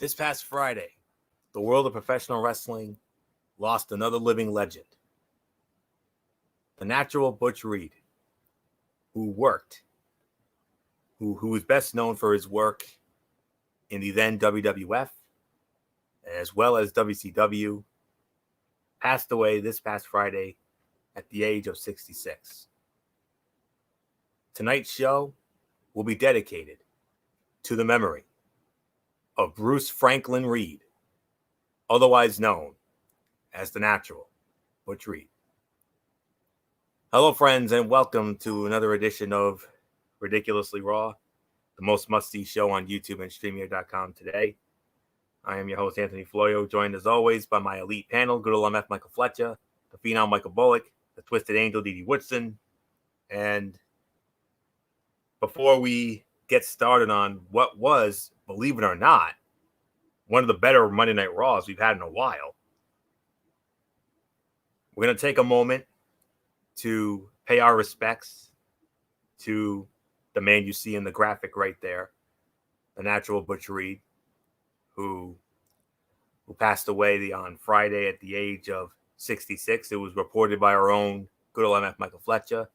This past Friday, the world of professional wrestling lost another living legend. The natural Butch Reed, who worked, who was best known for his work in the then WWF, as well as WCW, passed away this past Friday at the age of 66. Tonight's show will be dedicated to the memory of Bruce Franklin Reed, otherwise known as the natural Butch Reed. Hello, friends, and welcome to another edition of Ridiculously Raw, the most must-see show on YouTube and StreamYard.com today. I am your host, Anthony Florio, joined as always by my elite panel, good old MF Michael Fletcher, the Phenom Michael Bullock, the Twisted Angel Dee Dee Woodson, and before we get started on what was, believe it or not, one of the better Monday Night Raws we've had in a while, we're going to take a moment to pay our respects to the man you see in the graphic right there, the natural Butch Reed, who passed away on Friday at the age of 66. It was reported by our own good old MF Michael Fletcher.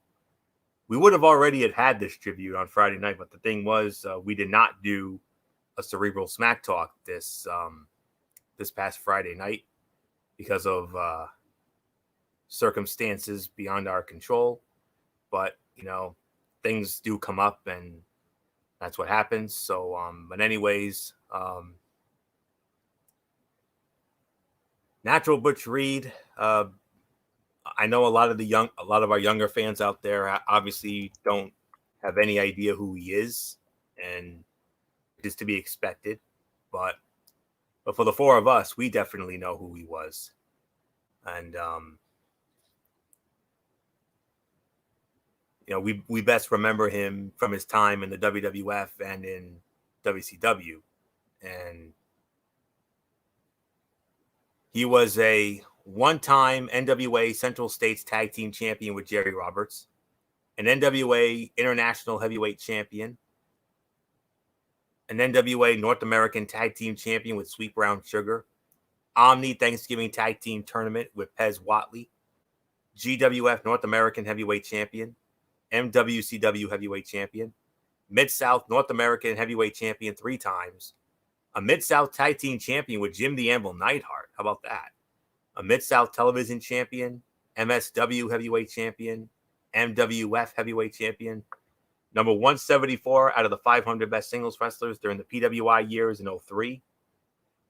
We would have already had this tribute on Friday night, but the thing was, we did not do a Cerebral Smack Talk this past Friday night because of circumstances beyond our control. But, things do come up, and that's what happens. So, but anyways, Natural Butch Reed. I know a lot of our younger fans out there obviously don't have any idea who he is, and it is to be expected. But for the four of us, we definitely know who he was, and we best remember him from his time in the WWF and in WCW, and he was a one-time NWA Central States Tag Team Champion with Jerry Roberts, an NWA International Heavyweight Champion, an NWA North American Tag Team Champion with Sweet Brown Sugar, Omni Thanksgiving Tag Team Tournament with Pez Whatley, GWF North American Heavyweight Champion, MWCW Heavyweight Champion, Mid-South North American Heavyweight Champion 3 times, a Mid-South Tag Team Champion with Jim the Anvil Neidhart. How about that? A Mid-South Television Champion, MSW Heavyweight Champion, MWF Heavyweight Champion, number 174 out of the 500 best singles wrestlers during the PWI years in 03.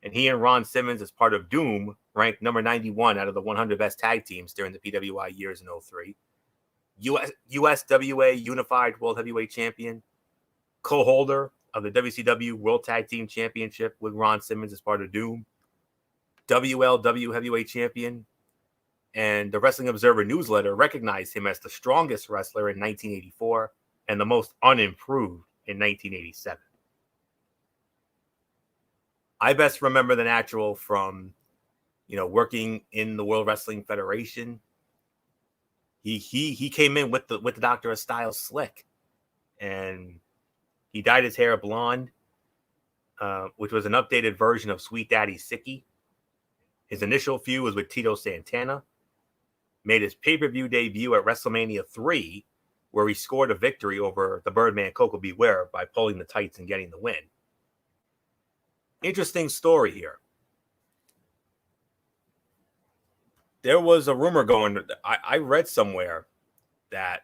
And he and Ron Simmons, as part of Doom, ranked number 91 out of the 100 best tag teams during the PWI years in 03. USWA Unified World Heavyweight Champion, co-holder of the WCW World Tag Team Championship with Ron Simmons as part of Doom, WLW Heavyweight Champion, and the Wrestling Observer newsletter recognized him as the strongest wrestler in 1984 and the most unimproved in 1987. I best remember the natural from, working in the World Wrestling Federation. He came in with the Doctor of Style slick, and he dyed his hair blonde, which was an updated version of Sweet Daddy Sicky. His initial feud was with Tito Santana. Made his pay-per-view debut at WrestleMania 3, where he scored a victory over the Birdman Coco Beware by pulling the tights and getting the win. Interesting story here. There was a rumor going. I read somewhere that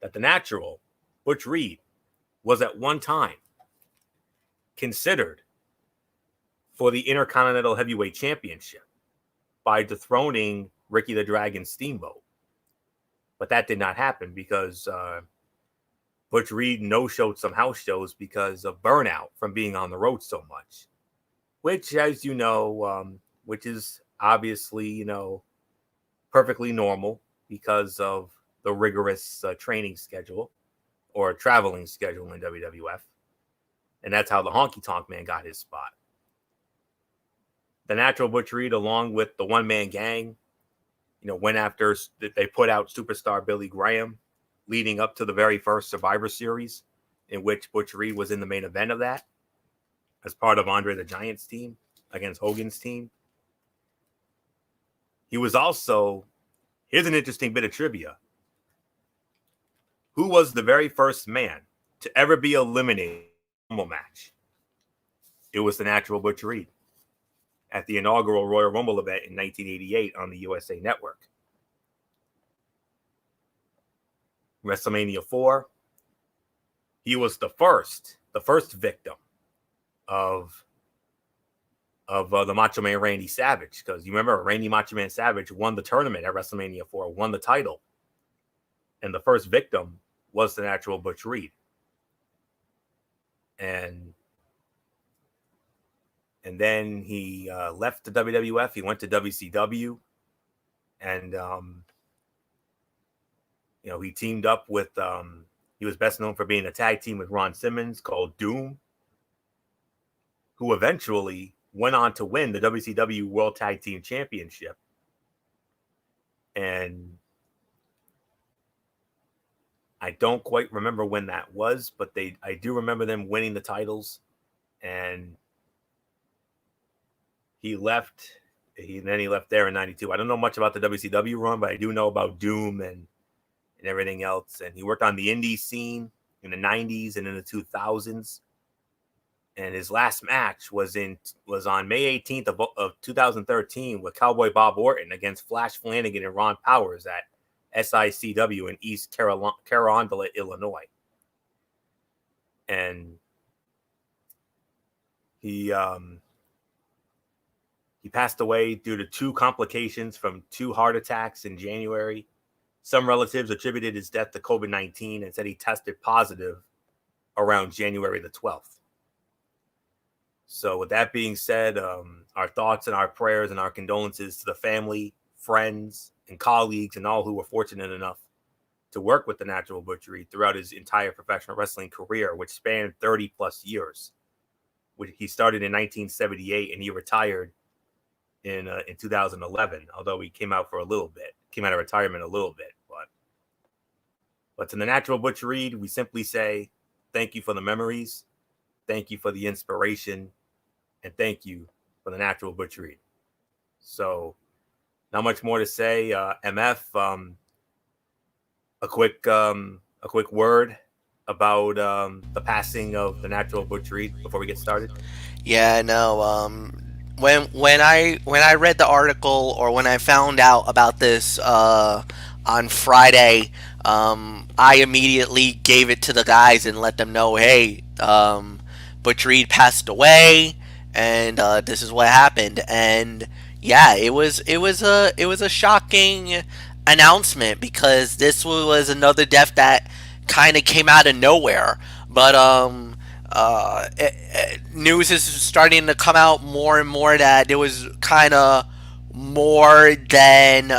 the natural Butch Reed was at one time considered for the Intercontinental Heavyweight Championship by dethroning Ricky the Dragon Steamboat. But that did not happen because Butch Reed no-showed some house shows because of burnout from being on the road so much, which, as you know, which is obviously, perfectly normal because of the rigorous training schedule or traveling schedule in WWF. And that's how the Honky Tonk Man got his spot. The natural Butch Reed, along with the one-man gang, went after, they put out Superstar Billy Graham leading up to the very first Survivor Series, in which Butch Reed was in the main event of that. as part of Andre the Giant's team against Hogan's team. He was also, here's an interesting bit of trivia. Who was the very first man to ever be eliminated in a Rumble match? It was the Natural Butch Reed at the inaugural Royal Rumble event in 1988 on the USA Network. WrestleMania 4, he was the first victim of the Macho Man Randy Savage, because you remember Randy Macho Man Savage won the tournament at WrestleMania 4, won the title, and the first victim was the Natural Butch Reed. And then he left the WWF. He went to WCW, and he teamed up with. He was best known for being a tag team with Ron Simmons called Doom, who eventually went on to win the WCW World Tag Team Championship. And I don't quite remember when that was, but I do remember them winning the titles. And he left. Then he left there in '92. I don't know much about the WCW run, but I do know about Doom and everything else. And he worked on the indie scene in the '90s and in the 2000s. And his last match was on May 18th of 2013 with Cowboy Bob Orton against Flash Flanagan and Ron Powers at SICW in East Carondelet, Illinois. And he passed away due to 2 complications from 2 heart attacks in January. Some relatives attributed his death to COVID-19 and said he tested positive around January the 12th. So with that being said, our thoughts and our prayers and our condolences to the family, friends, and colleagues and all who were fortunate enough to work with the Natural Butch Reed throughout his entire professional wrestling career, which spanned 30 plus years. He started in 1978 and he retired in 2011, although he came out of retirement a little bit. But to the Natural Butch Reed, we simply say thank you for the memories, thank you for the inspiration, and thank you for the Natural Butch Reed. So, not much more to say. MF, a quick word about the passing of the Natural Butch Reed before we get started. Yeah, no. When I read the article, or when I found out about this on Friday, I immediately gave it to the guys and let them know, hey, Butch Reed passed away, and this is what happened. And yeah, it was a shocking announcement, because this was another death that kind of came out of nowhere. But news is starting to come out more and more that there was kind of more than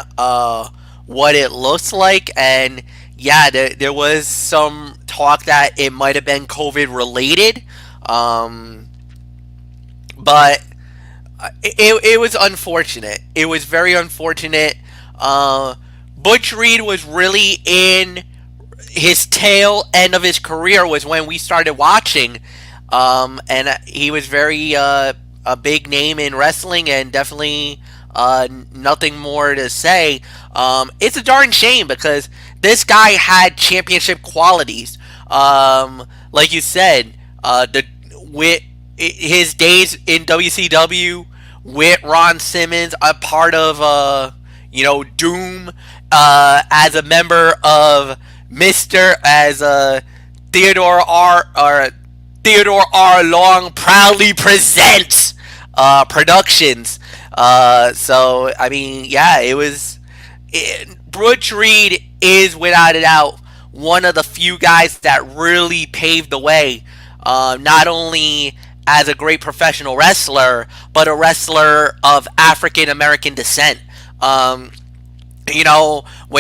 what it looks like. And yeah, there was some talk that it might have been COVID related. But it was unfortunate. It was very unfortunate. Butch Reed was really in his tail end of his career was when we started watching. And he was very a big name in wrestling, and definitely nothing more to say. It's a darn shame, because this guy had championship qualities. Like you said, with his days in WCW with Ron Simmons, a part of Doom, as a member of Theodore R. Long proudly presents productions. So I mean, yeah, Butch Reed is without a doubt one of the few guys that really paved the way, not only as a great professional wrestler, but a wrestler of African American descent. When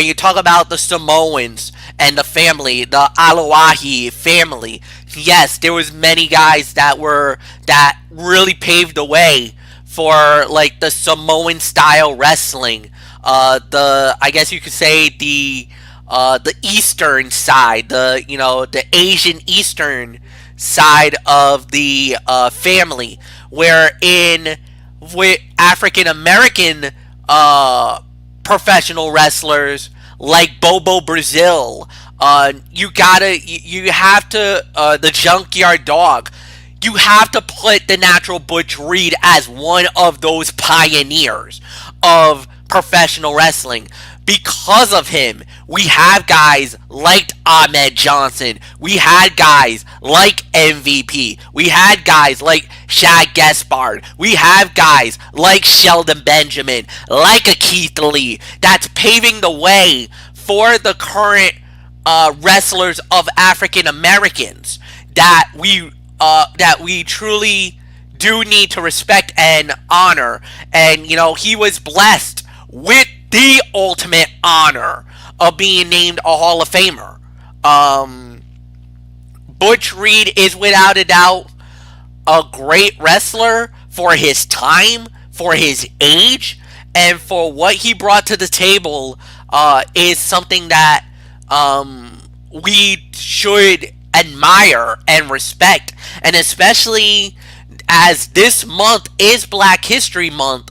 you talk about the Samoans and the family, the Alawahi family, yes, there was many guys that really paved the way for like the Samoan style wrestling. I guess you could say the Eastern side, the Asian Eastern side of the family, wherein with African American professional wrestlers like Bobo Brazil, you have to the Junkyard Dog. You have to put the Natural Butch Reed as one of those pioneers of professional wrestling. Because of him, we have guys like Ahmed Johnson. We had guys like MVP. We had guys like Shad Gaspard. We have guys like Sheldon Benjamin, like a Keith Lee. That's paving the way for the current wrestlers of African Americans that we truly do need to respect and honor. And he was blessed with the ultimate honor of being named a Hall of Famer. Butch Reed is without a doubt a great wrestler for his time, for his age, and for what he brought to the table. Is something that we should admire and respect, and especially as this month is Black History Month.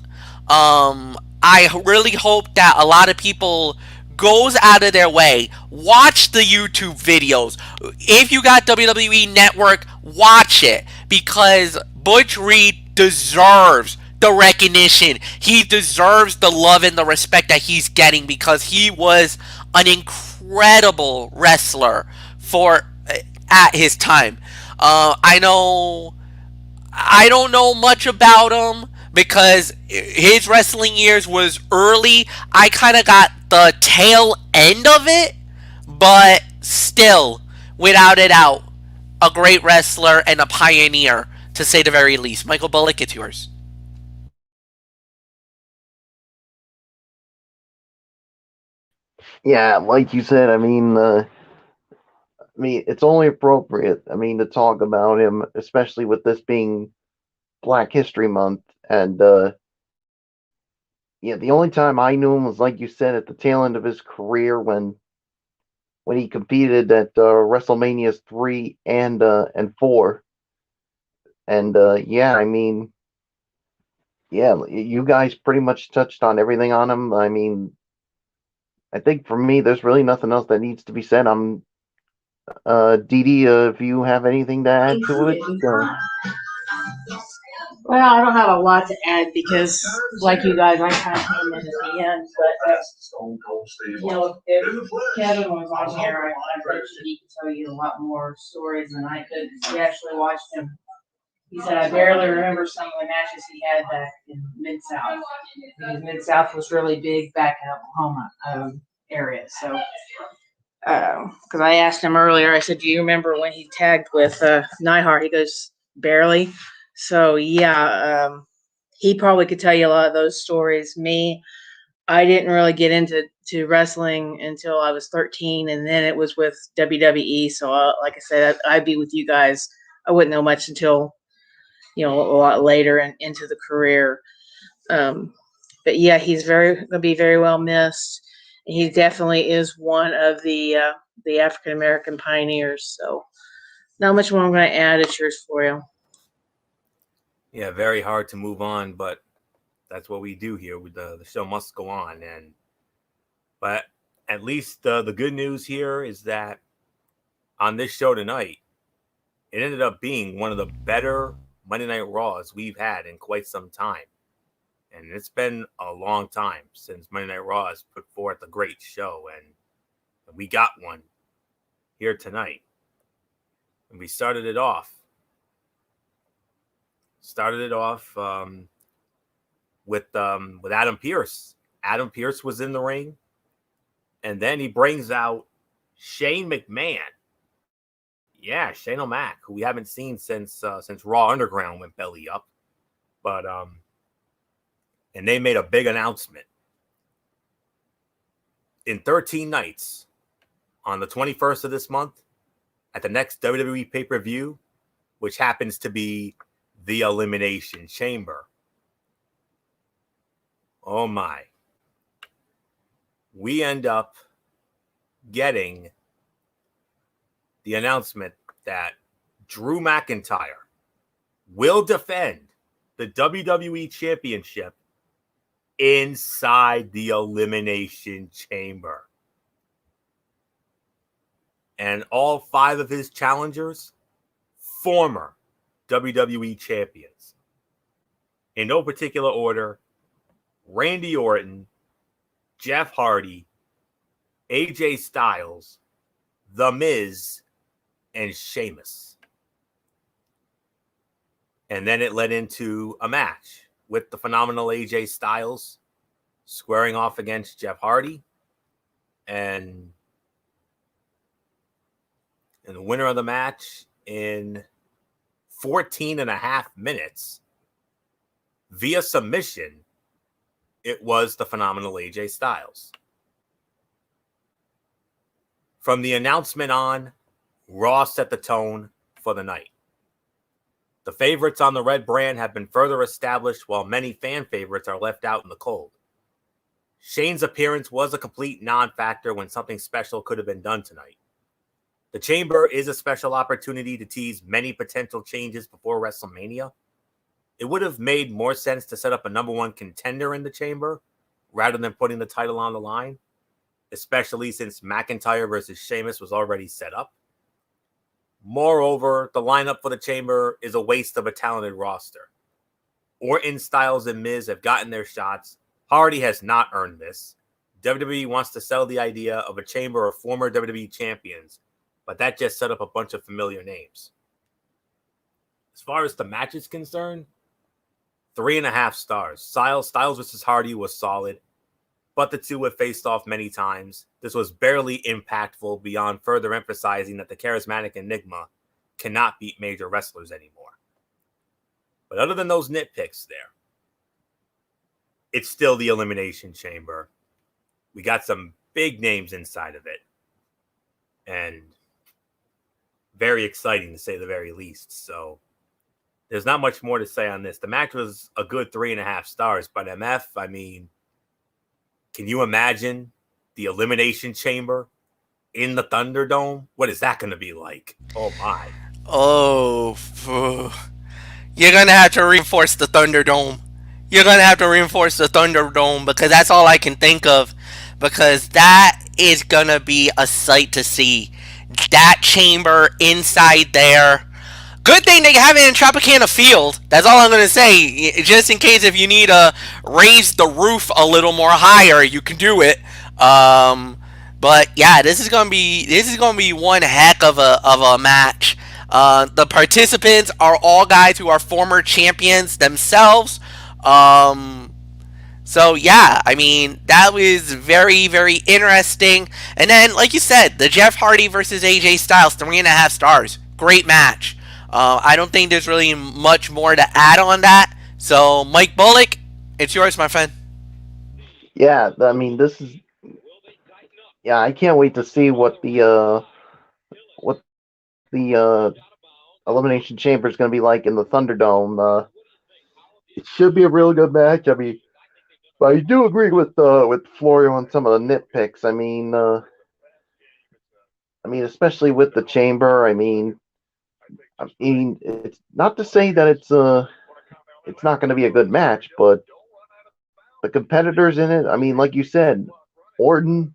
I really hope that a lot of people goes out of their way, watch the YouTube videos. If you got WWE Network, watch it, because Butch Reed deserves the recognition. He deserves the love and the respect that he's getting, because he was an incredible wrestler for at his time. I don't know much about him because his wrestling years was early. I kind of got the tail end of it, but still, without a doubt, a great wrestler and a pioneer, to say the very least. Michael Bullock, it's yours. Yeah, like you said, it's only appropriate, to talk about him, especially with this being Black History Month. And yeah, the only time I knew him was, like you said, at the tail end of his career when he competed at WrestleMania 3 and 4. And yeah, yeah, you guys pretty much touched on everything on him. I think for me, there's really nothing else that needs to be said. Dee Dee, if you have anything to add to it. Well, I don't have a lot to add because, like you guys, I kind of came in at the end. But if Kevin was on here, I bet he could tell you a lot more stories than I could. We actually watched him. He said, I barely remember some of the matches he had back in Mid South, because Mid South was really big back in Oklahoma area. So, because I asked him earlier, I said, do you remember when he tagged with Neidhart? He goes, barely. So yeah, he probably could tell you a lot of those stories. Me, I didn't really get into wrestling until I was 13, and then it was with WWE. So like I said, I'd be with you guys. I wouldn't know much until a lot later and into the career. But yeah, he's going to be very well missed. He definitely is one of the African American pioneers. So not much more I'm going to add. It's yours for you. Yeah, very hard to move on, but that's what we do here. The show must go on, but at least the good news here is that on this show tonight, it ended up being one of the better Monday Night Raws we've had in quite some time, and it's been a long time since Monday Night Raw has put forth a great show, and we got one here tonight, and we started it off with Adam Pearce. Adam Pearce was in the ring, and then he brings out Shane McMahon. Yeah, Shane O'Mac, who we haven't seen since Raw Underground went belly up. But and they made a big announcement. In 13 nights, on the 21st of this month, at the next WWE pay-per-view, which happens to be the Elimination Chamber. Oh my. We end up getting the announcement that Drew McIntyre will defend the WWE Championship inside the Elimination Chamber. And all 5 of his challengers, former WWE champions. In no particular order, Randy Orton, Jeff Hardy, AJ Styles, The Miz, and Sheamus. And then it led into a match with the phenomenal AJ Styles squaring off against Jeff Hardy. And the winner of the match in 14 and a half minutes via submission, it was the phenomenal AJ Styles. From the announcement on, Raw set the tone for the night. The favorites on the red brand have been further established, while many fan favorites are left out in the cold. Shane's appearance was a complete non-factor when something special could have been done tonight. The Chamber is a special opportunity to tease many potential changes before WrestleMania. It would have made more sense to set up a number 1 contender in the Chamber rather than putting the title on the line, especially since McIntyre versus Sheamus was already set up. Moreover, the lineup for the Chamber is a waste of a talented roster. Orton, Styles, and Miz have gotten their shots. Hardy has not earned this. WWE wants to sell the idea of a Chamber of former WWE champions, but that just set up a bunch of familiar names. As far as the match is concerned, 3.5 stars. Styles versus Hardy was solid, but the two have faced off many times. This was barely impactful beyond further emphasizing that the charismatic Enigma cannot beat major wrestlers anymore. But other than those nitpicks there, it's still the Elimination Chamber. We got some big names inside of it. And very exciting to say the very least. So there's not much more to say on this. The match was a good 3.5 stars, but MF, I mean, can you imagine the Elimination Chamber in the Thunderdome? What is that going to be like? Oh my. Oh, you're going to have to reinforce the Thunderdome. You're going to have to reinforce the Thunderdome because that's all I can think of. Because that is going to be a sight to see. That chamber inside there. Good thing they have it in Tropicana Field. That's all I'm going to say. Just in case if you need to raise the roof a little more higher, you can do it. But yeah, this is going to be one heck of a match. The participants are all guys who are former champions themselves. So yeah, I mean, that was very, very interesting. And then, like you said, the Jeff Hardy versus AJ Styles, 3.5 stars. Great match. I don't think there's really much more to add on that. So, Mike Bullock, it's yours, my friend. Yeah, I mean, this is. Yeah, I can't wait to see what the Elimination Chamber is going to be like in the Thunderdome. It should be a really good match. I mean, but I do agree with Florio on some of the nitpicks. I mean, especially with the Chamber. I mean, it's not to say that it's not going to be a good match, but the competitors in it. I mean, like you said, Orton,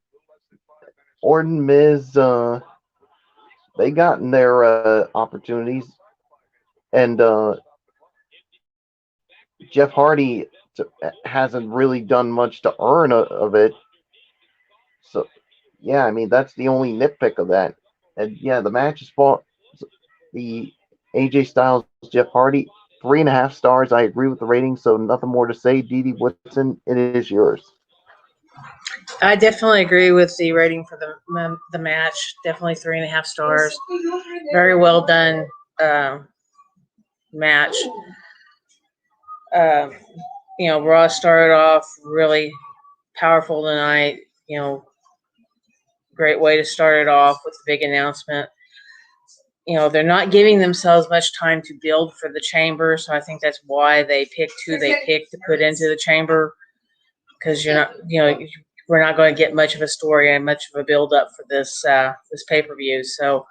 Miz, they gotten their opportunities, and Jeff Hardy hasn't really done much to earn of it. So, yeah, I mean, that's the only nitpick of that. And yeah, the match is fought. The AJ Styles, Jeff Hardy, 3.5 stars. I agree with the rating, so nothing more to say. Dee Woodson, it is yours. I definitely agree with the rating for the match. Definitely 3.5 stars. Very well done match. Raw started off really powerful tonight. Great way to start it off with the big announcement. They're not giving themselves much time to build for the Chamber, so I think that's why they picked who they picked to put into the Chamber, because we're not going to get much of a story and much of a build up for this pay-per-view. So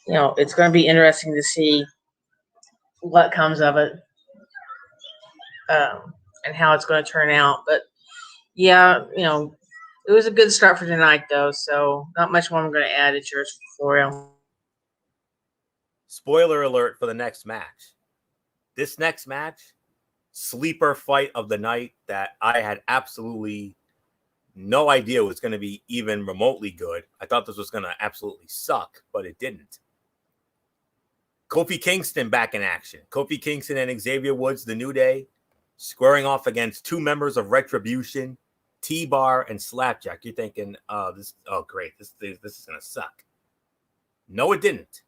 it's going to be interesting to see what comes of it, and how it's going to turn out. But yeah, it was a good start for tonight, though. So not much more I'm going to add. It's yours for you. Spoiler alert for the next match. This next match, sleeper fight of the night that I had absolutely no idea was going to be even remotely good. I thought this was going to absolutely suck, but it didn't. Kofi Kingston back in action. Kofi Kingston and Xavier Woods, the New Day, squaring off against two members of Retribution, T-Bar and Slapjack. You're thinking, great, this is going to suck. No, it didn't.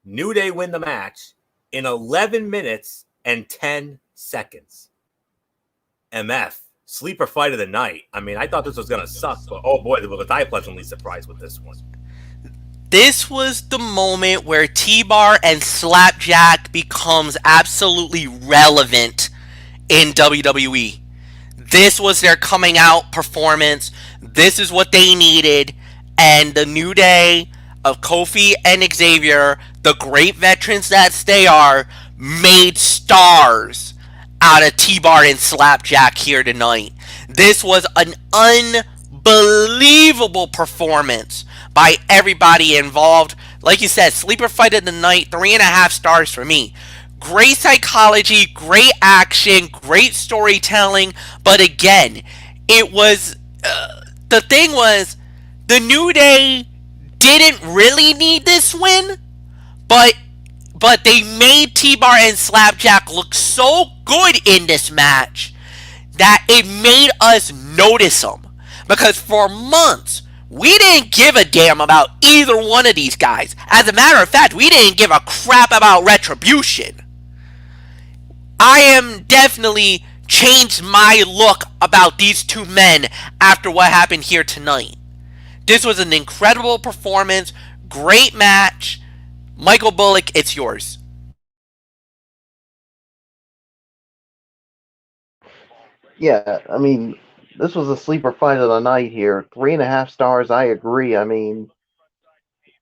New Day win the match in 11 minutes and 10 seconds. MF, sleeper fight of the night. I mean, I thought this was going to suck, but oh boy, was I pleasantly surprised with this one. This was the moment where T-Bar and Slapjack becomes absolutely relevant in WWE. This was their coming out performance. This is what they needed. And the New Day of Kofi and Xavier, the great veterans that they are, made stars out of T-Bar and Slapjack here tonight. This was an unbelievable performance by everybody involved. Like you said, sleeper fight of the night, 3.5 stars for me. Great psychology, great action, great storytelling. But again, it was the thing was the New Day didn't really need this win, but they made T-Bar and Slapjack look so good in this match that it made us notice them. Because for months, we didn't give a damn about either one of these guys. As a matter of fact, we didn't give a crap about Retribution. I am definitely changed my look about these two men after what happened here tonight. This was an incredible performance, great match. Michael Bullock, it's yours. Yeah, I mean, this was a sleeper fight of the night here. 3.5 stars, I agree. I mean,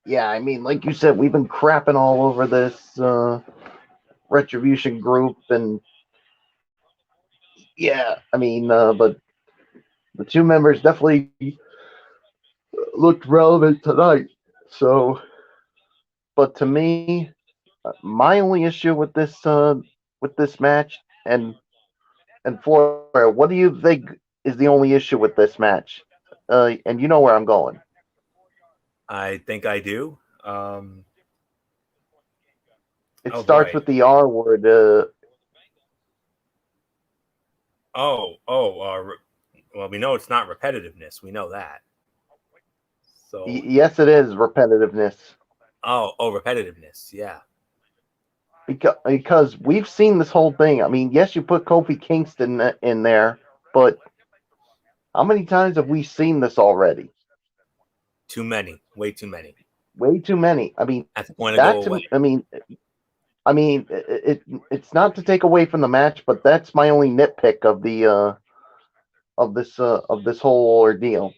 like you said, we've been crapping all over this Retribution group, and but the two members definitely looked relevant tonight. So, but to me, my only issue with this match, and Flora, what do you think is the only issue with this match? And you know where I'm going. I think I do. It starts with the R word. Well, we know it's not repetitiveness. We know that. So yes, it is repetitiveness. Repetitiveness. Yeah. Because we've seen this whole thing. I mean, yes, you put Kofi Kingston in there, but how many times have we seen this already? Too many. Way too many. Way too many. I mean, at the point to go away. I mean, it's not to take away from the match, but that's my only nitpick of the of this whole ordeal.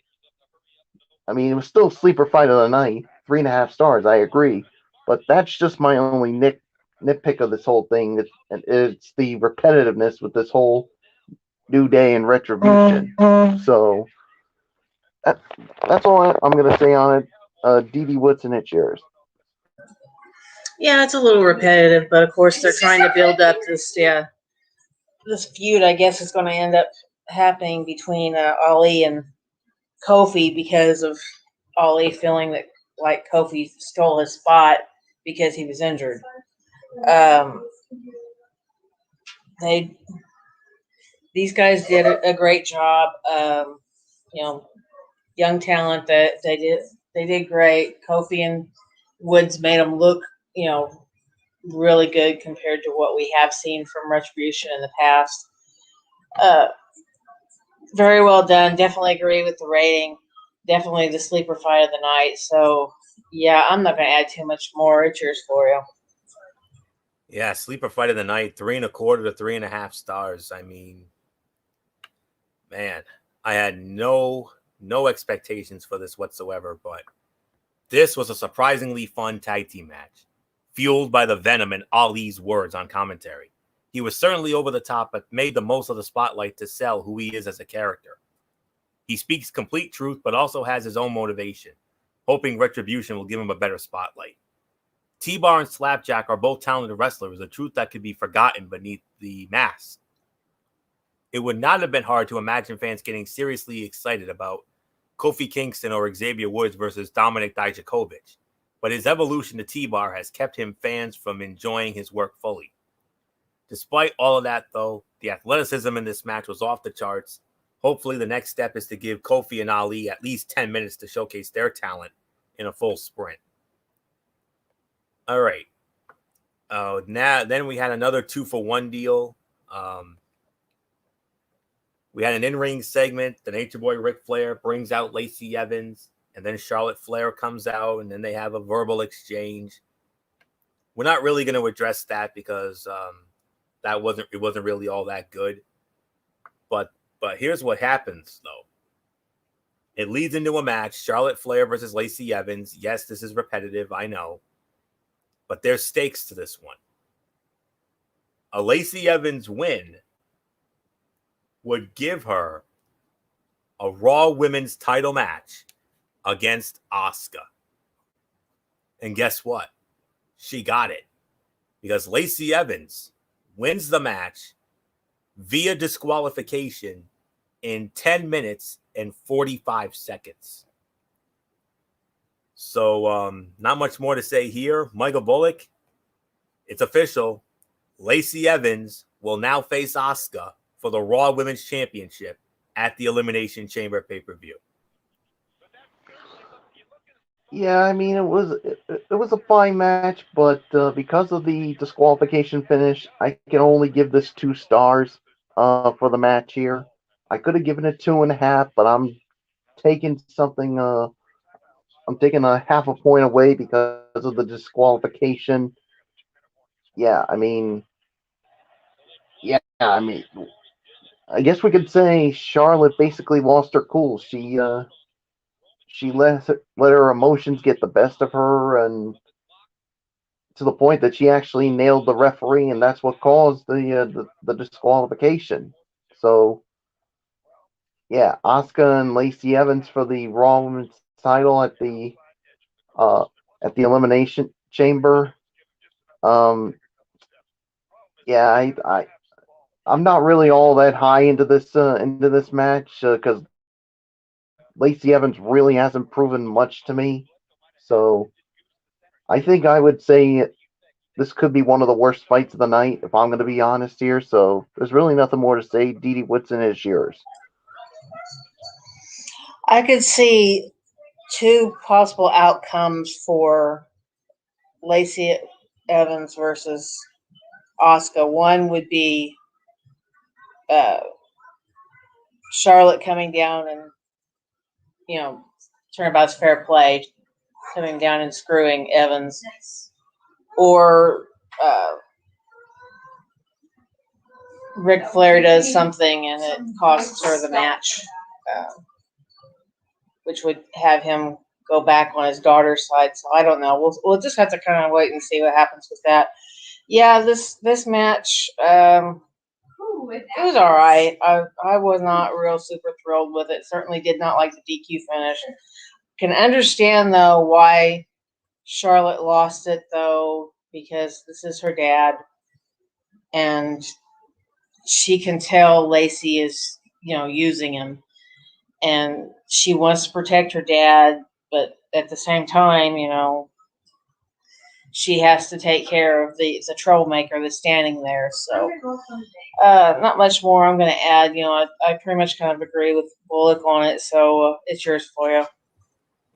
I mean, it was still sleeper fight of the night, 3.5 stars. I agree, but that's just my only nitpick of this whole thing. It's the repetitiveness with this whole New Day and Retribution. So that's all I'm going to say on it. Dee Woodson, it's yours. Yeah, it's a little repetitive, but of course they're trying to build up this feud. I guess is going to end up happening between Ali and Kofi because of Ali feeling that like Kofi stole his spot because he was injured. These guys did a great job. Young talent that they did great. Kofi and Woods made them look, really good compared to what we have seen from Retribution in the past. Very well done. Definitely agree with the rating. Definitely the sleeper fight of the night. So, yeah, I'm not going to add too much more. It's yours for you. Yeah, sleeper fight of the night, 3.25 to 3.5 stars. I mean, man, I had no expectations for this whatsoever, but This was a surprisingly fun tag team match, fueled by the venom in Ali's words on commentary. He was certainly over the top, but made the most of the spotlight to sell who he is as a character. He speaks complete truth, but also has his own motivation, hoping Retribution will give him a better spotlight. T-Bar and Slapjack are both talented wrestlers, a truth that could be forgotten beneath the mask. It would not have been hard to imagine fans getting seriously excited about Kofi Kingston or Xavier Woods versus Dominic Dijakovic, but his evolution to T-Bar has kept him fans from enjoying his work fully. Despite all of that, though, the athleticism in this match was off the charts. Hopefully, the next step is to give Kofi and Ali at least 10 minutes to showcase their talent in a full sprint. All right. Then we had another 2-for-1 deal. We had an in-ring segment. The Nature Boy Ric Flair brings out Lacey Evans, and then Charlotte Flair comes out, and then they have a verbal exchange. We're not really going to address that because it wasn't really all that good. But here's what happens, though. It leads into a match, Charlotte Flair versus Lacey Evans. Yes, this is repetitive, I know. But there's stakes to this one. A Lacey Evans win would give her a Raw Women's title match against Asuka. And guess what? She got it. Because Lacey Evans wins the match via disqualification in 10 minutes and 45 seconds. So, not much more to say here. Michael Bullock, it's official. Lacey Evans will now face Asuka for the Raw Women's Championship at the Elimination Chamber pay-per-view. Yeah, I mean, it was a fine match, but because of the disqualification finish, I can only give this 2 stars for the match here. I could have given it 2.5, but I'm taking something. I'm taking a half a point away because of the disqualification. Yeah, I mean, I guess we could say Charlotte basically lost her cool. She let her emotions get the best of her, and to the point that she actually nailed the referee, and that's what caused the disqualification. So, yeah, Asuka and Lacey Evans for the Raw Women's title at the Elimination Chamber. Yeah, I'm not really all that high into this match because Lacey Evans really hasn't proven much to me. So I think I would say this could be one of the worst fights of the night, if I'm going to be honest here. So there's really nothing more to say. Dee Woodson is yours. I could see 2 possible outcomes for Lacey Evans versus Asuka. One would be Charlotte coming down and, turnabout's fair play, coming down and screwing Evans. Or Ric Flair does something and it costs her the match, which would have him go back on his daughter's side. So I don't know. We'll just have to kind of wait and see what happens with that. Yeah, this match, it was all right. I was not real super thrilled with it. Certainly did not like the DQ finish. Can understand, though, why Charlotte lost it, though, because this is her dad. And she can tell Lacey is, using him. And she wants to protect her dad, but at the same time, she has to take care of the troublemaker that's standing there. So, not much more I'm going to add. I pretty much kind of agree with Bullock on it. So, it's yours, Floyo.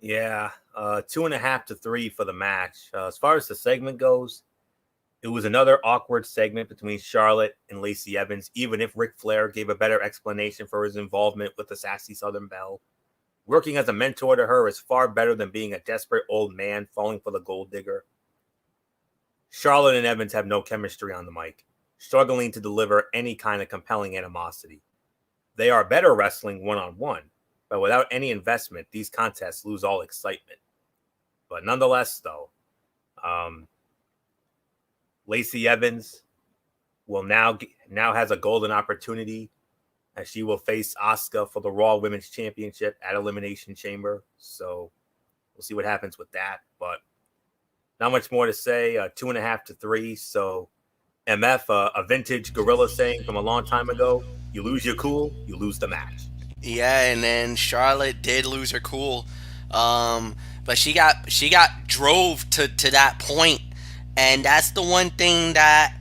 Yeah, 2.5 to 3 for the match. As far as the segment goes, it was another awkward segment between Charlotte and Lacey Evans, even if Ric Flair gave a better explanation for his involvement with the Sassy Southern Belle. Working as a mentor to her is far better than being a desperate old man falling for the gold digger. Charlotte and Evans have no chemistry on the mic, struggling to deliver any kind of compelling animosity. They are better wrestling one-on-one, but without any investment, these contests lose all excitement. But nonetheless, though, Lacey Evans will now has a golden opportunity as she will face Asuka for the Raw Women's Championship at Elimination Chamber. So we'll see what happens with that. But not much more to say. 2.5 to 3. So MF, a vintage gorilla saying from a long time ago: "You lose your cool, you lose the match." Yeah, and then Charlotte did lose her cool, but she got drove to that point, and that's the one thing that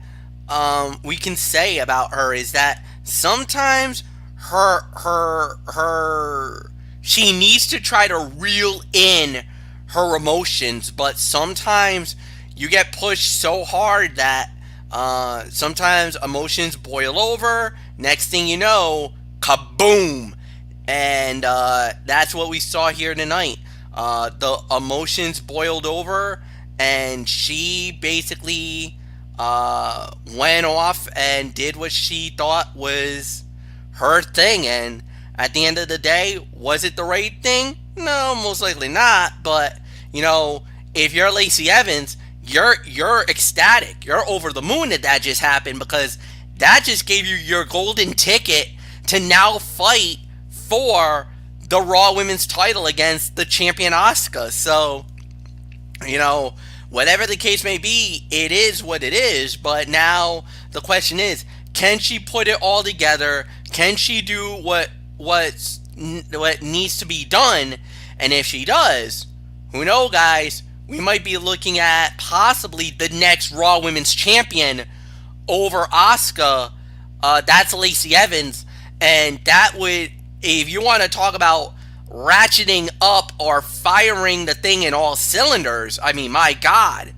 we can say about her is that sometimes her she needs to try to reel in her emotions, but sometimes you get pushed so hard that sometimes emotions boil over. Next thing you know, kaboom! And that's what we saw here tonight. The emotions boiled over, and she basically went off and did what she thought was her thing. And at the end of the day, was it the right thing? No, most likely not. But you know, if you're Lacey Evans, you're ecstatic. You're over the moon that just happened, because that just gave you your golden ticket to now fight for the Raw Women's title against the champion Asuka. So, you know, whatever the case may be, it is what it is. But now the question is, can she put it all together? Can she do what needs to be done? And if she does, who knows, guys? We might be looking at possibly the next Raw Women's Champion over Asuka. That's Lacey Evans, and that would, if you want to talk about ratcheting up or firing the thing in all cylinders, I mean, my God,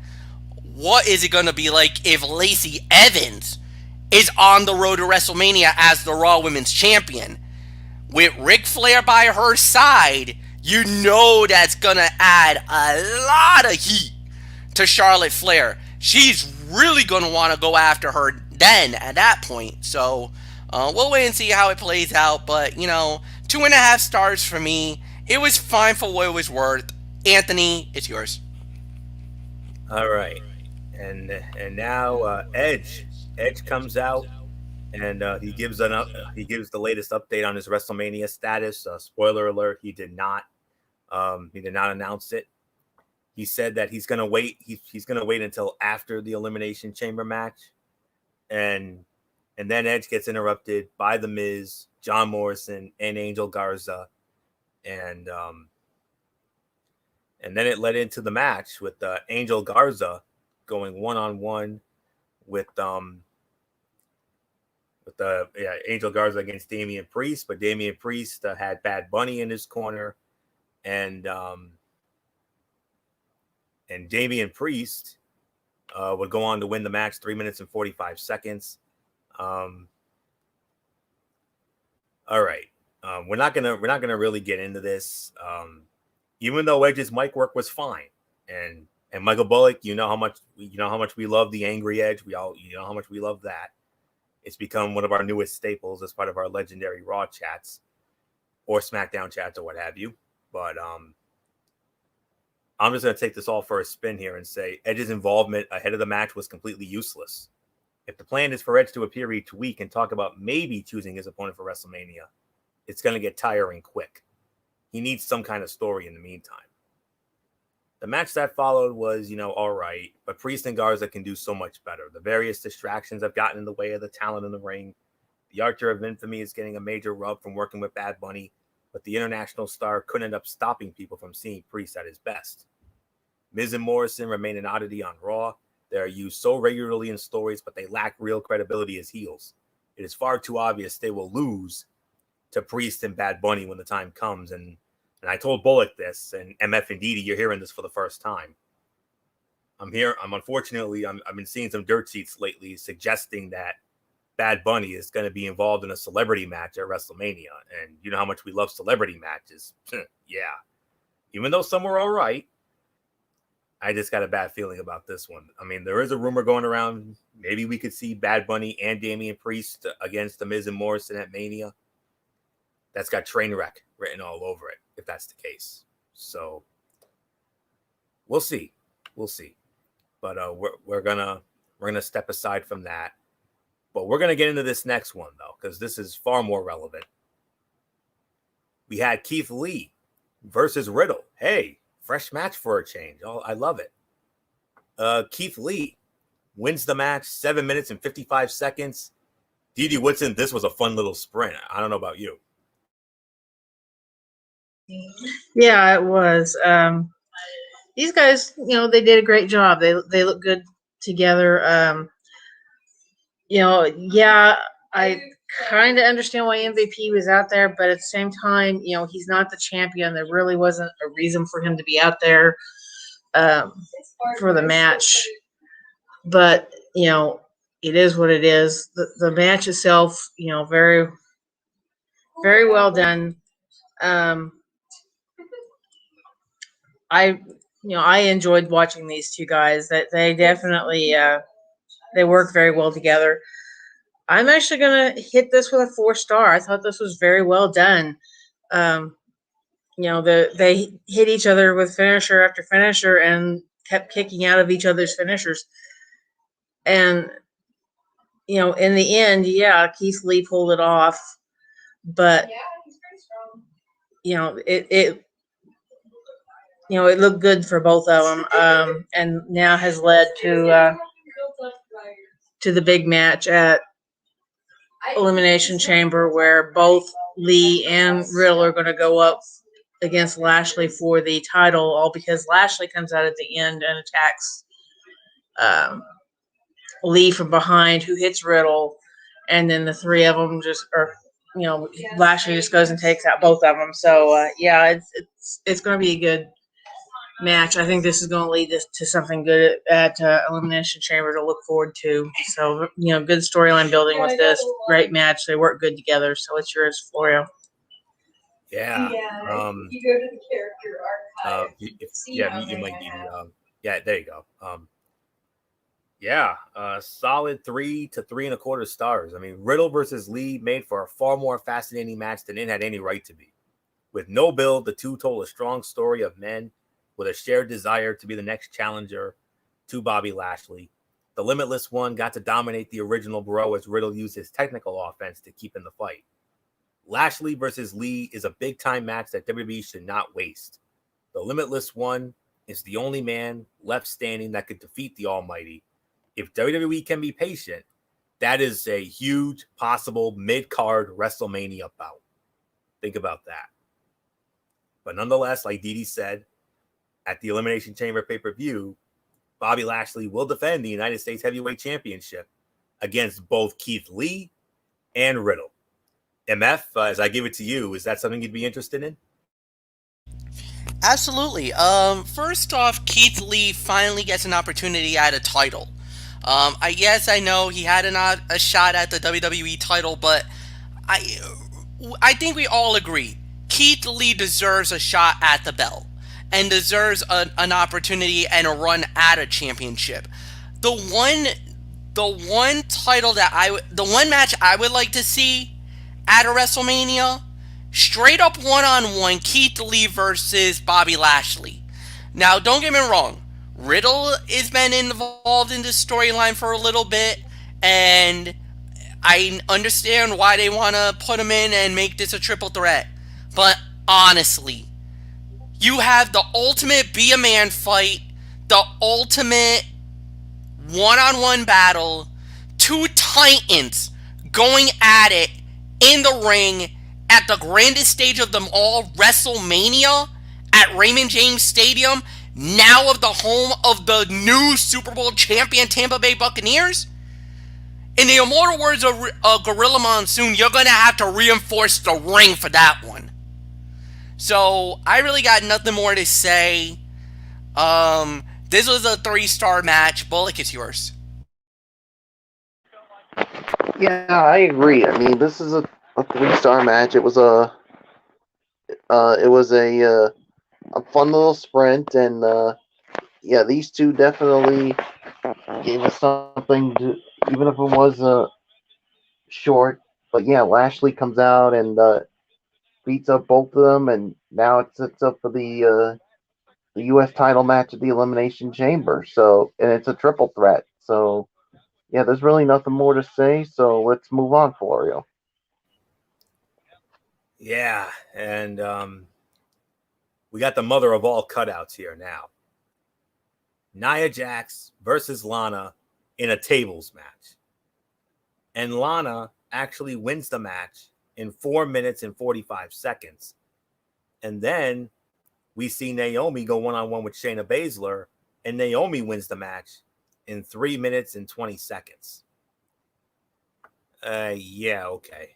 what is it going to be like if Lacey Evans is on the road to WrestleMania as the Raw Women's Champion? With Ric Flair by her side, you know that's going to add a lot of heat to Charlotte Flair. She's really going to want to go after her then at that point. So we'll wait and see how it plays out. But, you know, 2.5 stars for me. It was fine for what it was worth. Anthony, it's yours. All right, and now Edge comes out, and he gives the latest update on his WrestleMania status. Spoiler alert: he did not announce it. He said that he's gonna wait. He's gonna wait until after the Elimination Chamber match, and then Edge gets interrupted by The Miz, John Morrison, and Angel Garza, and then it led into the match with Angel Garza going one-on-one with Angel Garza against Damian Priest, but Damian Priest had Bad Bunny in his corner, and Damian Priest would go on to win the match 3 minutes and 45 seconds. All right, we're not gonna really get into this. Even though Edge's mic work was fine, and Michael Bullock, you know how much we love the Angry Edge. You know how much we love that. It's become one of our newest staples as part of our legendary Raw chats or SmackDown chats or what have you. But I'm just going to take this all for a spin here and say Edge's involvement ahead of the match was completely useless. If the plan is for Edge to appear each week and talk about maybe choosing his opponent for WrestleMania, it's going to get tiring quick. He needs some kind of story in the meantime. The match that followed was, all right, but Priest and Garza can do so much better. The various distractions have gotten in the way of the talent in the ring. The Archer of Infamy is getting a major rub from working with Bad Bunny, but the international star couldn't end up stopping people from seeing Priest at his best. Miz and Morrison remain an oddity on Raw. They are used so regularly in stories, but they lack real credibility as heels. It is far too obvious they will lose to Priest and Bad Bunny when the time comes, and I told Bullock this, and MF and Didi, you're hearing this for the first time. I've been seeing some dirt sheets lately suggesting that Bad Bunny is going to be involved in a celebrity match at WrestleMania, and you know how much we love celebrity matches. Yeah. Even though some were all right, I just got a bad feeling about this one. I mean, there is a rumor going around. Maybe we could see Bad Bunny and Damian Priest against The Miz and Morrison at Mania. That's got train wreck written all over it, if that's the case. So we'll see. We'll see. But we're gonna step aside from that. But we're gonna get into this next one though, because this is far more relevant. We had Keith Lee versus Riddle. Hey, fresh match for a change. Oh, I love it. Keith Lee wins the match 7 minutes and 55 seconds. Didi Woodson, this was a fun little sprint. I don't know about you. Yeah, it was. These guys, they did a great job. They look good together. Yeah, I kind of understand why MVP was out there, but at the same time, he's not the champion. There really wasn't a reason for him to be out there for the match. But, it is what it is. The match itself, very, very well done. I enjoyed watching these two guys. That they definitely they work very well together. I'm actually gonna hit this with a 4-star. I thought this was very well done. They hit each other with finisher after finisher and kept kicking out of each other's finishers. And in the end, Keith Lee pulled it off, but he's pretty strong. it looked good for both of them, and now has led to the big match at Elimination Chamber, where both Lee and Riddle are going to go up against Lashley for the title, all because Lashley comes out at the end and attacks Lee from behind, who hits Riddle, and then the three of them Lashley just goes and takes out both of them. So it's going to be a good match. I think this is going to lead to something good at Elimination Chamber to look forward to. So good storyline building with this. Great match. They work good together. So it's yours, Florio. Yeah. You go to the character archive. You might need. There you go. Solid 3 to 3.25 stars. I mean, Riddle versus Lee made for a far more fascinating match than it had any right to be. With no build, the two told a strong story of men with a shared desire to be the next challenger to Bobby Lashley. The Limitless One got to dominate the original Bro as Riddle used his technical offense to keep in the fight. Lashley versus Lee is a big-time match that WWE should not waste. The Limitless One is the only man left standing that could defeat the Almighty. If WWE can be patient, that is a huge possible mid-card WrestleMania bout. Think about that. But nonetheless, like Didi said, at the Elimination Chamber pay-per-view, Bobby Lashley will defend the United States Heavyweight Championship against both Keith Lee and Riddle. MF, as I give it to you, is that something you'd be interested in? Absolutely. First off, Keith Lee finally gets an opportunity at a title. I know he had a shot at the WWE title, but I think we all agree Keith Lee deserves a shot at the belt and deserves an opportunity and a run at a championship. The one match I would like to see at a WrestleMania, straight up one-on-one Keith Lee versus Bobby Lashley. Now, don't get me wrong, Riddle has been involved in this storyline for a little bit, and I understand why they want to put him in and make this a triple threat. But honestly, you have the ultimate be a man fight, the ultimate one-on-one battle, two titans going at it in the ring at the grandest stage of them all, WrestleMania, at Raymond James Stadium, now of the home of the new Super Bowl champion Tampa Bay Buccaneers. In the immortal words of Gorilla Monsoon, you're going to have to reinforce the ring for that one. So, I really got nothing more to say. This was a 3-star match. Bullock, it's yours. Yeah, I agree. I mean, this is a 3-star match. It was a fun little sprint, and these two definitely gave us something to, even if it was short. But yeah, Lashley comes out and beats up both of them, and now it sets up for the the U.S. title match at the Elimination Chamber. So, and it's a triple threat. So, yeah, there's really nothing more to say. So let's move on, Florio. Yeah, and we got the mother of all cutouts here now. Nia Jax versus Lana in a tables match. And Lana actually wins the match in 4 minutes and 45 seconds. And then we see Naomi go one-on-one with Shayna Baszler, and Naomi wins the match in 3 minutes and 20 seconds. Yeah, okay.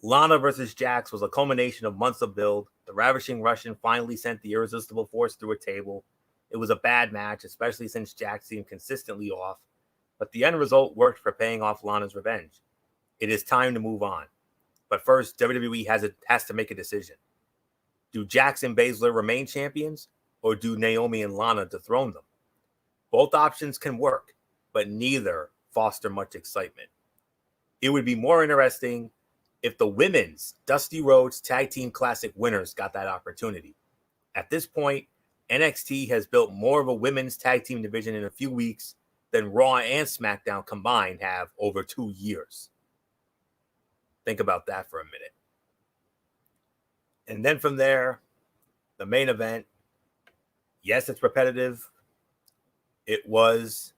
Lana versus Jax was a culmination of months of build. The Ravishing Russian finally sent the Irresistible Force through a table. It was a bad match, especially since Jax seemed consistently off. But the end result worked for paying off Lana's revenge. It is time to move on. But first, WWE has to make a decision. Do Jax and Baszler remain champions, or do Naomi and Lana dethrone them? Both options can work, but neither foster much excitement. It would be more interesting if the women's Dusty Rhodes Tag Team Classic winners got that opportunity. At this point, NXT has built more of a women's tag team division in a few weeks than Raw and SmackDown combined have over 2 years. Think about that for a minute. And then from there, the main event. Yes, it's repetitive. It was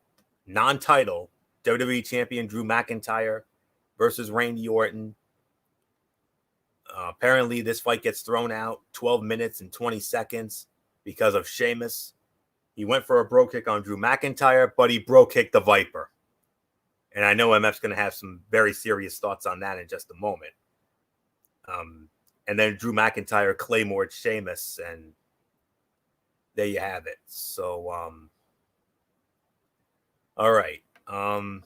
non-title WWE Champion Drew McIntyre versus Randy Orton. Apparently, this fight gets thrown out 12 minutes and 20 seconds because of Sheamus. He went for a bro kick on Drew McIntyre, but he bro kicked the Viper. And I know MF's going to have some very serious thoughts on that in just a moment. And then Drew McIntyre claymored Sheamus, and there you have it. So, all right. About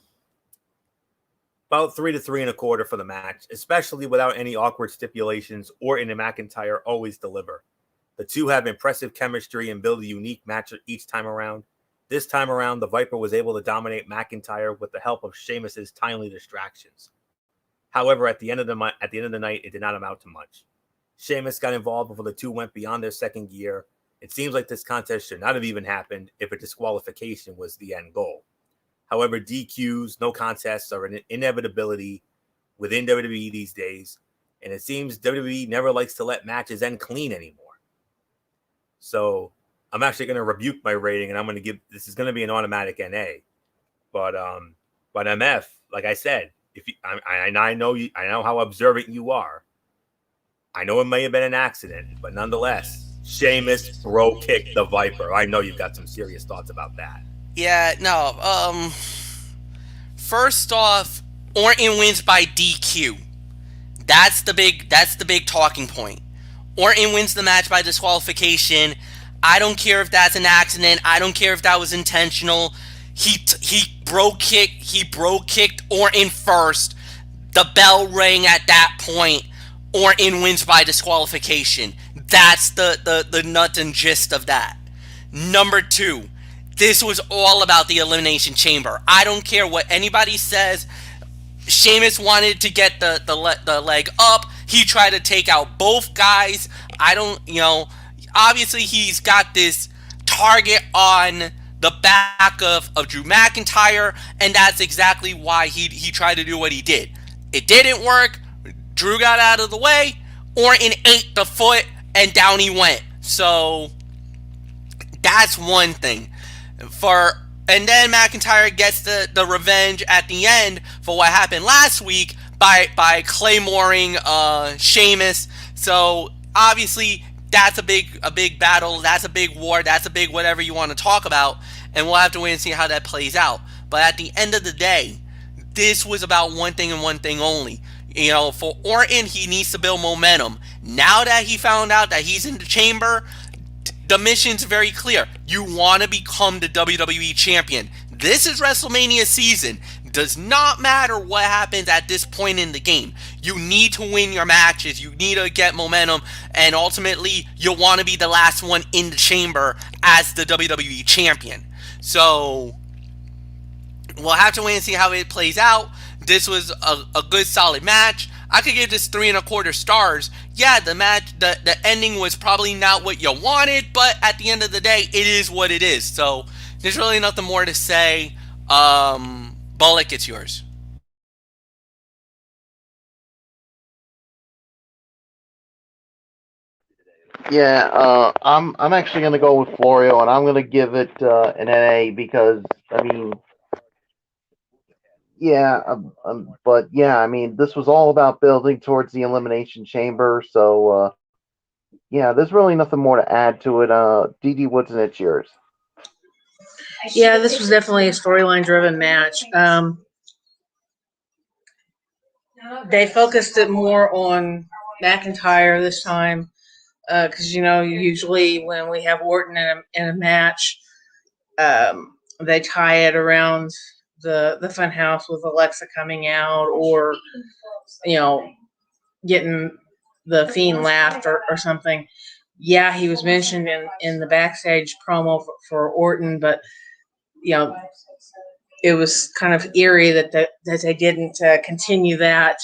3 to 3 1/4 for the match, especially without any awkward stipulations. Orton and McIntyre always deliver. The two have impressive chemistry and build a unique match each time around. This time around, the Viper was able to dominate McIntyre with the help of Sheamus's timely distractions. However, at the end of the night, it did not amount to much. Sheamus got involved before the two went beyond their second gear. It seems like this contest should not have even happened if a disqualification was the end goal. However, DQs, no contests are an inevitability within WWE these days, and it seems WWE never likes to let matches end clean anymore. So I'm actually going to rebuke my rating, and I'm going to give this is going to be an automatic NA. But MF, like I said, I know how observant you are. I know it may have been an accident, but nonetheless, Sheamus bro kicked the Viper. I know you've got some serious thoughts about that. Yeah, no. First off, Orton wins by DQ. That's the big talking point. Orton wins the match by disqualification. I don't care if that's an accident. I don't care if that was intentional. He bro kicked Orton first. The bell rang at that point. Orton wins by disqualification. That's the nut and gist of that. Number 2, this was all about the Elimination Chamber. I don't care what anybody says. Sheamus wanted to get the leg up. He tried to take out both guys. Obviously he's got this target on the back of Drew McIntyre, and that's exactly why he tried to do what he did. It didn't work. Drew got out of the way. Orton ate the foot, and down he went. So that's one thing. And then McIntyre gets the revenge at the end for what happened last week by claymoring Sheamus. So obviously that's a big battle. That's a big war. That's a big whatever you want to talk about. And we'll have to wait and see how that plays out. But at the end of the day, this was about one thing and one thing only. For Orton, he needs to build momentum. Now that he found out that he's in the chamber, the mission's very clear. You want to become the WWE champion. This is WrestleMania season. Does not matter what happens at this point in the game. You need to win your matches. You need to get momentum. And ultimately, you'll want to be the last one in the chamber as the WWE champion. So we'll have to wait and see how it plays out. This was a good, solid match. I could give this 3.25 stars. Yeah, the match, the ending was probably not what you wanted, but at the end of the day, it is what it is. So there's really nothing more to say. Bullock, it's yours. Yeah, I'm actually gonna go with Florio, and I'm gonna give it an NA because I mean, yeah, but yeah, I mean, this was all about building towards the Elimination Chamber, so yeah, there's really nothing more to add to it. DD Woodson, it's yours. Yeah, this was definitely a storyline driven match. They focused it more on McIntyre this time because usually when we have Orton in a match, they tie it around the Funhouse with Alexa coming out, or getting the Fiend laughed or something. Yeah, he was mentioned in the backstage promo for Orton, but it was kind of eerie that they didn't continue that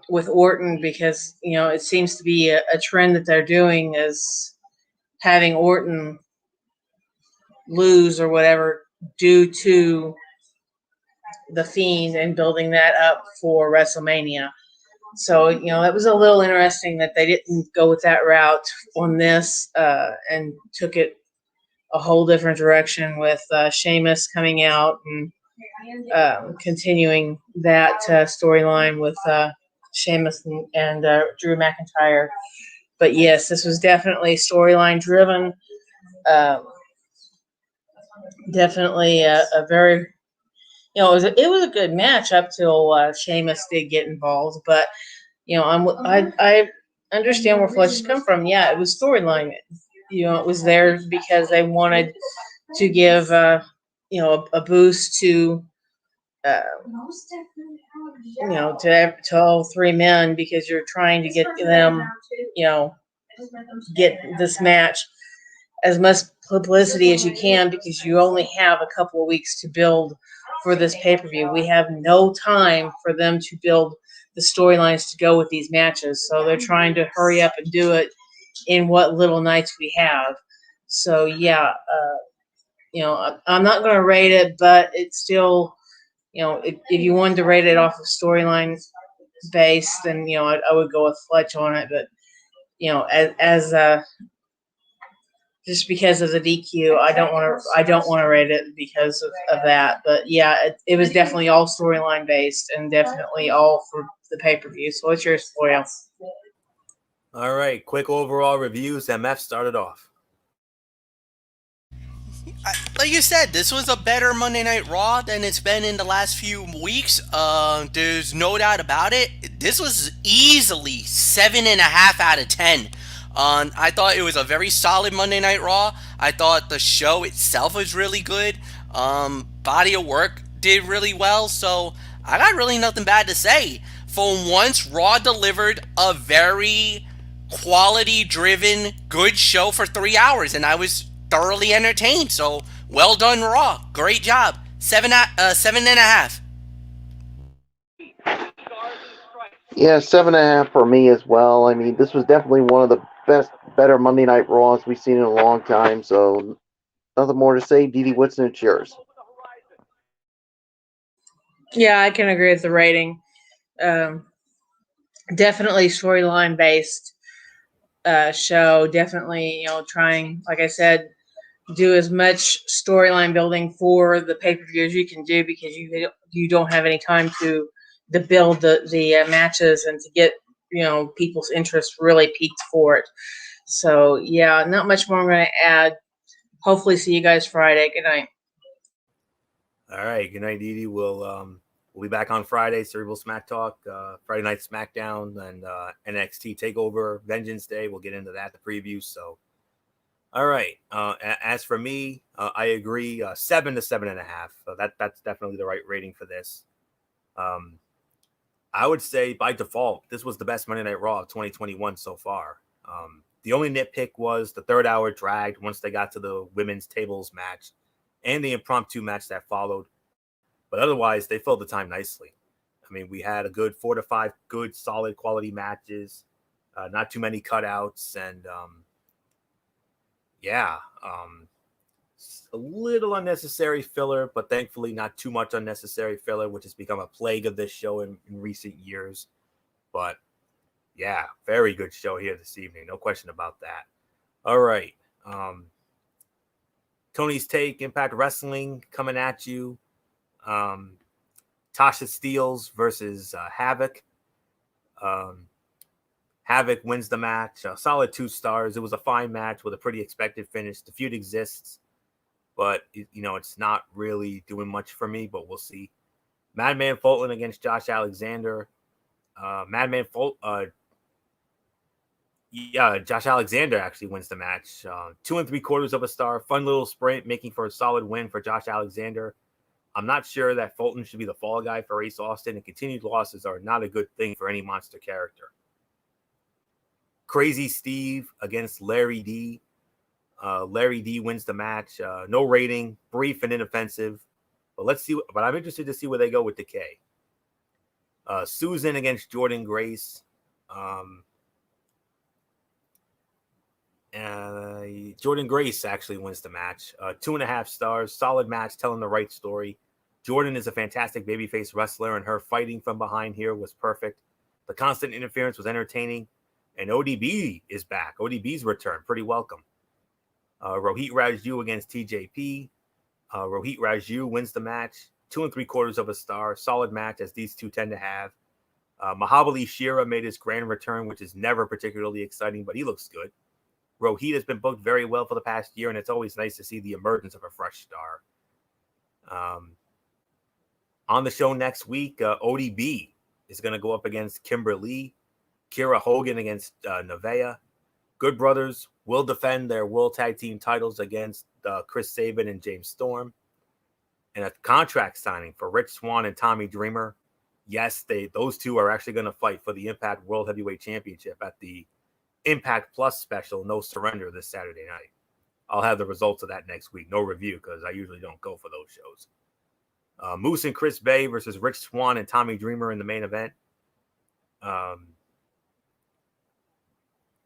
with Orton, because it seems to be a trend that they're doing is having Orton lose or whatever due to the Fiend and building that up for WrestleMania. So that was a little interesting that they didn't go with that route on this and took it a whole different direction with Sheamus coming out and continuing that storyline with Sheamus and Drew McIntyre. But yes, this was definitely storyline driven. Definitely a very, it was a good match up till Sheamus did get involved. But I understand where Fletcher's come from. Yeah, it was storyline. It was there because they wanted to give a boost to to all three men, because you're trying to get them get this match as much publicity as you can, because you only have a couple of weeks to build for this pay-per-view. We have no time for them to build the storylines to go with these matches, so they're trying to hurry up and do it in what little nights we have. So yeah, I'm not going to rate it, but it's still, if you wanted to rate it off of storyline based, then I would go with Fletch on it. But as just because of the DQ, I don't want to rate it because of that. But yeah, it was definitely all storyline based and definitely all for the pay-per-view. So what's yours, Florio? All right, quick overall reviews. MF started off. Like you said, this was a better Monday Night Raw than it's been in the last few weeks. There's no doubt about it. This was easily 7.5 out of 10. I thought it was a very solid Monday Night Raw. I thought the show itself was really good. Body of work did really well. So I got really nothing bad to say. For once, Raw delivered a very quality-driven, good show for 3 hours, and I was thoroughly entertained. So well done, Raw. Great job. 7.5. Yeah, 7.5 for me as well. I mean, this was definitely one of the better Monday Night Raws we've seen in a long time. So nothing more to say. DD Woodson, it's yours. Yeah, I can agree with the rating. Definitely storyline based show. Definitely, trying, like I said, do as much storyline building for the pay-per-view as you can do, because you don't have any time to build the matches and to get people's interest really peaked for it. So yeah, not much more I'm going to add. Hopefully see you guys Friday. Good night. All right, good night, Dee. We'll be back on Friday, Cerebral Smack Talk, Friday Night SmackDown, and NXT TakeOver Vengeance Day. We'll get into that, the preview. So, all right. As for me, I agree. 7 to 7.5. That's definitely the right rating for this. I would say by default, this was the best Monday Night Raw of 2021 so far. The only nitpick was the third hour dragged once they got to the women's tables match and the impromptu match that followed. But otherwise, they filled the time nicely. I mean, we had a good 4 to 5 good, solid quality matches, not too many cutouts, and a little unnecessary filler, but thankfully not too much unnecessary filler, which has become a plague of this show in recent years. But yeah, very good show here this evening. No question about that. All right. Tony's Take, Impact Wrestling coming at you. Tasha Steelz versus Havoc. Havoc wins the match. A solid 2 stars. It was a fine match with a pretty expected finish. The feud exists, but it's not really doing much for me, but we'll see. Madman Fulton against Josh Alexander. Josh Alexander actually wins the match. 2 3/4 of a star. Fun little sprint, making for a solid win for Josh Alexander. I'm not sure that Fulton should be the fall guy for Ace Austin, and continued losses are not a good thing for any monster character. Crazy Steve against Larry D. Larry D wins the match. No rating, brief and inoffensive. But let's see. But I'm interested to see where they go with Decay. Susan against Jordan Grace. Jordan Grace actually wins the match. 2.5 stars. Solid match, telling the right story. Jordan is a fantastic babyface wrestler, and her fighting from behind here was perfect. The constant interference was entertaining. And ODB is back. ODB's return. Pretty welcome. Rohit Raju against TJP. Rohit Raju wins the match. 2 3/4 of a star. Solid match, as these two tend to have. Mahabali Shira made his grand return, which is never particularly exciting, but he looks good. Rohit has been booked very well for the past year, and it's always nice to see the emergence of a fresh star. On the show next week, ODB is going to go up against Kimberly. Kira Hogan against Nevaeh. Good Brothers will defend their World Tag Team titles against Chris Sabin and James Storm. And a contract signing for Rich Swann and Tommy Dreamer. Yes, those two are actually going to fight for the Impact World Heavyweight Championship at the Impact Plus special, No Surrender, this Saturday night. I'll have the results of that next week. No review, because I usually don't go for those shows. Moose and Chris Bay versus Rich Swann and Tommy Dreamer in the main event.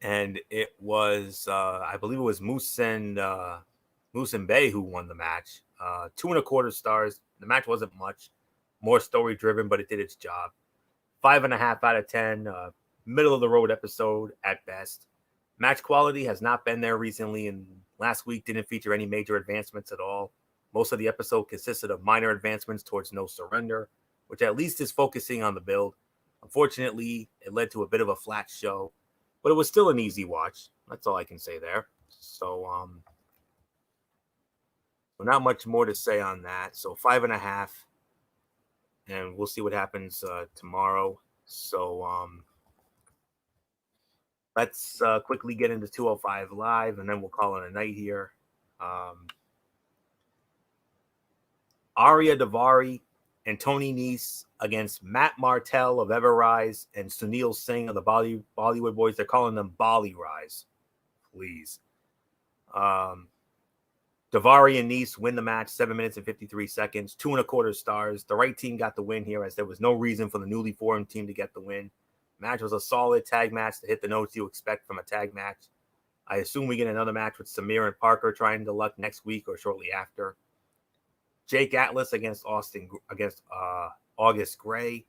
And it was, I believe it was Moose and Bay who won the match. 2 1/4 stars. The match wasn't much. More story driven, but it did its job. 5.5 out of 10. Middle of the road episode at best. Match quality has not been there recently, and last week didn't feature any major advancements at all. Most of the episode consisted of minor advancements towards No Surrender, which at least is focusing on the build. Unfortunately, it led to a bit of a flat show, but it was still an easy watch. That's all I can say there. So, not much more to say on that. So 5.5, and we'll see what happens tomorrow. So, let's quickly get into 205 Live, and then we'll call it a night here. Arya Davari and Tony Nese against Matt Martell of Everrise and Sunil Singh of the Bollywood Boys. They're calling them Bolly Rise. Please. Davari and Nese win the match, 7 minutes and 53 seconds, 2 1/4 stars. The right team got the win here, as there was no reason for the newly formed team to get the win. Match was a solid tag match to hit the notes you expect from a tag match. I assume we get another match with Samir and Parker trying to luck next week or shortly after. Jake Atlas against August Gray.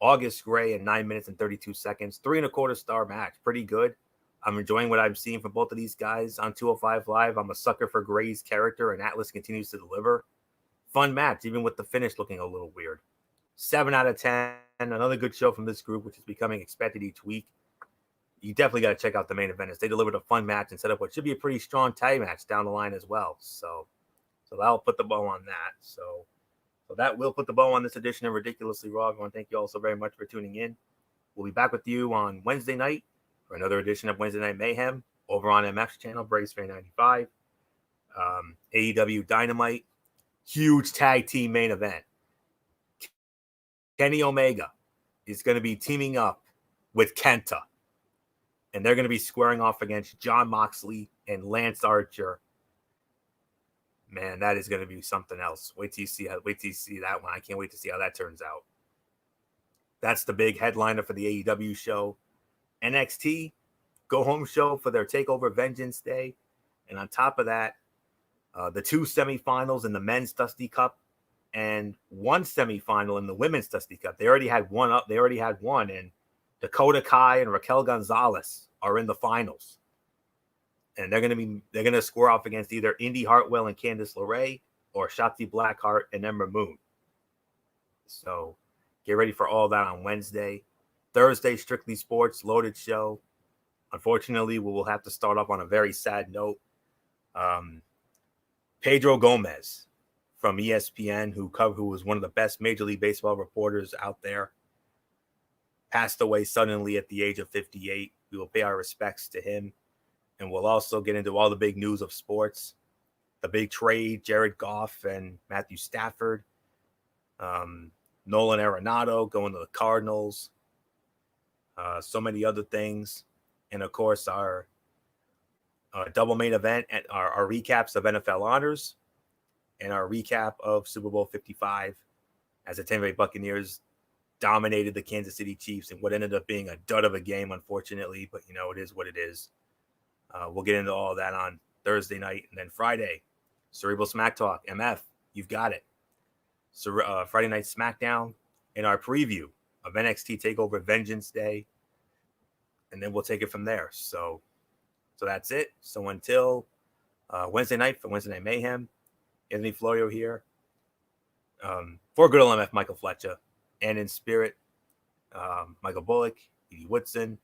August Gray in 9 minutes and 32 seconds. 3 1/4 star match. Pretty good. I'm enjoying what I'm seeing from both of these guys on 205 Live. I'm a sucker for Gray's character, and Atlas continues to deliver. Fun match, even with the finish looking a little weird. 7 out of 10. Another good show from this group, which is becoming expected each week. You definitely got to check out the main event, as they delivered a fun match and set up what should be a pretty strong tag match down the line as well. So that'll put the bow on that. So that will put the bow on this edition of Ridiculously Raw. I want to thank you all so very much for tuning in. We'll be back with you on Wednesday night for another edition of Wednesday Night Mayhem over on MF's channel, Braves Fan 95. AEW Dynamite, huge tag team main event. Kenny Omega is going to be teaming up with Kenta, and they're going to be squaring off against Jon Moxley and Lance Archer. Man, that is going to be something else. Wait till you see that one. I can't wait to see how that turns out. That's the big headliner for the AEW show. NXT go home show for their Takeover Vengeance Day. And on top of that, the 2 semifinals in the men's Dusty Cup and 1 semifinal in the women's Dusty Cup. They already had one up. They already had one. And Dakota Kai and Raquel Gonzalez are in the finals. And they're going to square off against either Indy Hartwell and Candice LeRae or Shotzi Blackheart and Ember Moon. So get ready for all that on Wednesday. Thursday, Strictly Sports, loaded show. Unfortunately, we will have to start off on a very sad note. Pedro Gomez from ESPN, who was one of the best Major League Baseball reporters out there, passed away suddenly at the age of 58. We will pay our respects to him. And we'll also get into all the big news of sports. The big trade, Jared Goff and Matthew Stafford. Nolan Arenado going to the Cardinals. So many other things. And, of course, our double main event and our recaps of NFL honors and our recap of Super Bowl 55 as the Tampa Bay Buccaneers dominated the Kansas City Chiefs in what ended up being a dud of a game, unfortunately. But, it is what it is. We'll get into all that on Thursday night. And then Friday, Cerebral Smack Talk, MF, you've got it. So, Friday Night SmackDown in our preview of NXT TakeOver Vengeance Day. And then we'll take it from there. So that's it. So until Wednesday night for Wednesday Night Mayhem, Anthony Florio here. For Good Old MF, Michael Fletcher. And in spirit, Michael Bullock, Edie Woodson,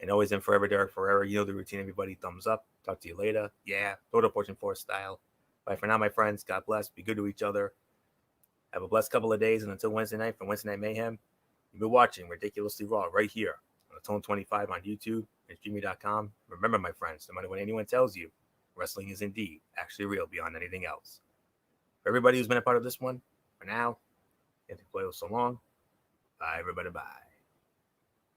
and always in forever, Derek Ferreira. You know the routine, everybody. Thumbs up. Talk to you later. Yeah. Total Portion 4 style. Bye for now, my friends. God bless. Be good to each other. Have a blessed couple of days. And until Wednesday night for Wednesday Night Mayhem, you've been watching Ridiculously Raw right here on Tone 25 on YouTube and Streamy.com. Remember, my friends, no matter what anyone tells you, wrestling is indeed actually real beyond anything else. For everybody who's been a part of this one, for now, Anthony Florio, so long. Bye, everybody. Bye.